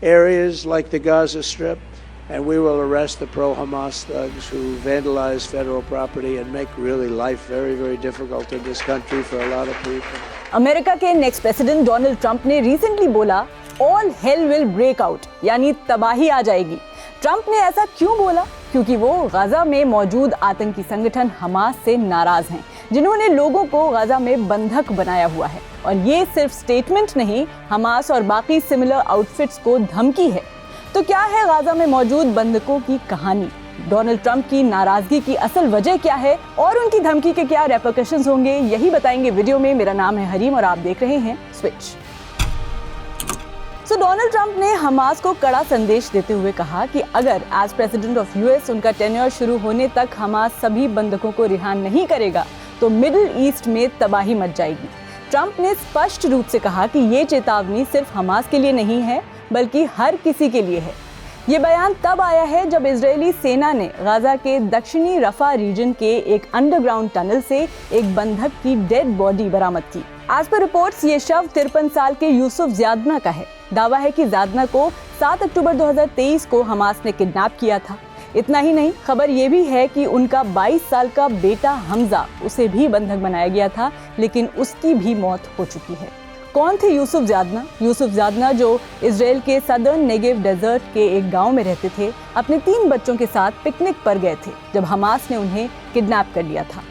areas like the Gaza Strip, and we will arrest the pro-Hamas thugs who vandalize federal property and make really life very, very difficult in this country for a lot of people. America के next president Donald Trump ने recently बोला all hell will break out, यानी तबाही आ जाएगी। Trump ने ऐसा क्यों बोला? क्योंकि वो गाजा में मौजूद आतंकी संगठन हमास से नाराज हैं, जिन्होंने लोगों को गाजा में बंधक बनाया हुआ है। और ये सिर्फ स्टेटमेंट नहीं, हमास और बाकी सिमिलर आउटफिट्स को धमकी है। तो क्या है गाजा में मौजूद बंधकों की कहानी? डोनाल्ड ट्रंप की नाराजगी की असल वजह क्या है और उनकी धमकी के क्या रेपरकशंस होंगे, यही बताएंगे वीडियो में। मेरा नाम है हरीम और आप देख रहे हैं स्विच। डोनाल्ड ट्रंप ने हमास को कड़ा संदेश देते हुए कहा कि अगर एज प्रेसिडेंट ऑफ यूएस उनका टेन्योर शुरू होने तक हमास सभी बंधकों को रिहा नहीं करेगा तो मिडिल ईस्ट में तबाही मच जाएगी। ट्रंप ने स्पष्ट रूप से कहा कि ये चेतावनी सिर्फ हमास के लिए नहीं है, बल्कि हर किसी के लिए है। ये बयान तब आया है जब इजरायली सेना ने गाजा के दक्षिणी रफा रीजन के एक अंडरग्राउंड टनल से एक बंधक की डेड बॉडी बरामद की। एज पर रिपोर्ट्स ये शव 53 साल के यूसुफ ज़ियादना का है। दावा है कि ज़ियादना को 7 अक्टूबर 2023 को हमास ने किडनैप किया था। इतना ही नहीं, खबर ये भी है कि उनका 22 साल का बेटा हमजा, उसे भी बंधक बनाया गया था, लेकिन उसकी भी मौत हो चुकी है। कौन थे यूसुफ ज़ियादना? यूसुफ ज़ियादना जो इजराइल के सदर्न नेगेव डेजर्ट के एक गांव में रहते थे, अपने 3 बच्चों के साथ पिकनिक पर गए थे जब हमास ने उन्हें किडनैप कर लिया था।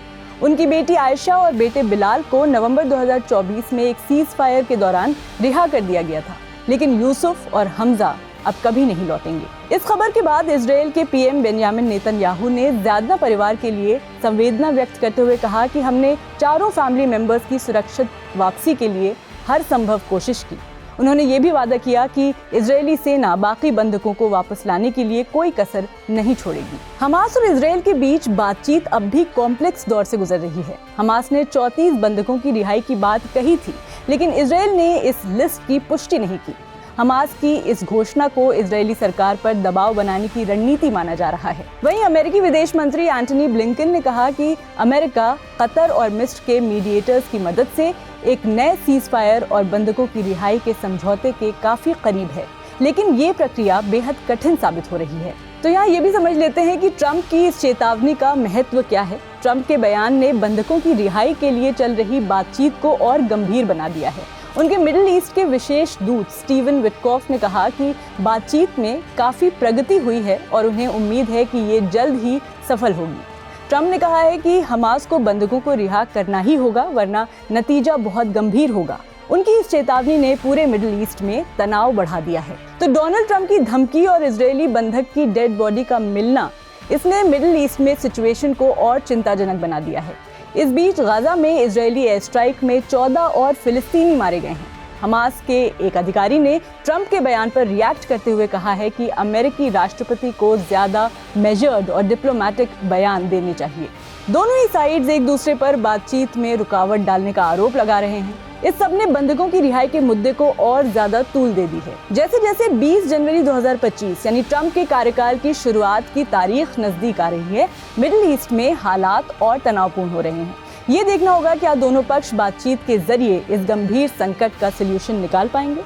उनकी बेटी आयशा और बेटे बिलाल को नवंबर 2024 में एक सीज फायर के दौरान रिहा कर दिया गया था, लेकिन यूसुफ और हमजा अब कभी नहीं लौटेंगे। इस खबर के बाद इजराइल के पीएम बेंजामिन नेतन्याहू ने ज़ियादना परिवार के लिए संवेदना व्यक्त करते हुए कहा कि हमने चारों फैमिली मेंबर्स की सुरक्षित वापसी के लिए हर संभव कोशिश की। उन्होंने ये भी वादा किया कि इजरायली सेना बाकी बंधकों को वापस लाने के लिए कोई कसर नहीं छोड़ेगी। हमास और इजरायल के बीच बातचीत अब भी कॉम्प्लेक्स दौर से गुजर रही है। हमास ने 34 बंधकों की रिहाई की बात कही थी, लेकिन इजरायल ने इस लिस्ट की पुष्टि नहीं की। हमास की इस घोषणा को इजरायली सरकार पर दबाव बनाने की रणनीति माना जा रहा है। वहीं अमेरिकी विदेश मंत्री एंटनी ब्लिंकन ने कहा कि अमेरिका कतर और मिस्र के मीडिएटर्स की मदद से एक नए सीज फायर और बंधकों की रिहाई के समझौते के काफी करीब है, लेकिन ये प्रक्रिया बेहद कठिन साबित हो रही है। तो यहाँ ये भी समझ लेते हैं कि ट्रंप की इस चेतावनी का महत्व क्या है। ट्रंप के बयान ने बंधकों की रिहाई के लिए चल रही बातचीत को और गंभीर बना दिया है। उनके मिडिल ईस्ट के विशेष दूत स्टीवन विटकॉफ ने कहा कि बातचीत में काफी प्रगति हुई है और उन्हें उम्मीद है कि ये जल्द ही सफल होगी। ट्रंप ने कहा है कि हमास को बंधकों को रिहा करना ही होगा, वरना नतीजा बहुत गंभीर होगा। उनकी इस चेतावनी ने पूरे मिडिल ईस्ट में तनाव बढ़ा दिया है। तो डोनाल्ड ट्रंप की धमकी और इजरायली बंधक की डेड बॉडी का मिलना, इसने मिडिल ईस्ट में सिचुएशन को और चिंताजनक बना दिया है। इस बीच गाजा में इजरायली एयर स्ट्राइक में 14 और फिलिस्तीनी मारे गए हैं। हमास के एक अधिकारी ने ट्रंप के बयान पर रिएक्ट करते हुए कहा है कि अमेरिकी राष्ट्रपति को ज्यादा मेजर्ड और डिप्लोमेटिक बयान देने चाहिए। दोनों ही साइड्स एक दूसरे पर बातचीत में रुकावट डालने का आरोप लगा रहे हैं। इस सब ने बंधकों की रिहाई के मुद्दे को और ज्यादा तूल दे दी है। जैसे जैसे 20 जनवरी 2025 यानी ट्रंप के कार्यकाल की शुरुआत की तारीख नजदीक आ रही है, मिडिल ईस्ट में हालात और तनावपूर्ण हो रहे हैं। ये देखना होगा क्या दोनों पक्ष बातचीत के जरिए इस गंभीर संकट का सलूशन निकाल पाएंगे।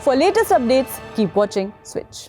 For latest updates keep watching switch.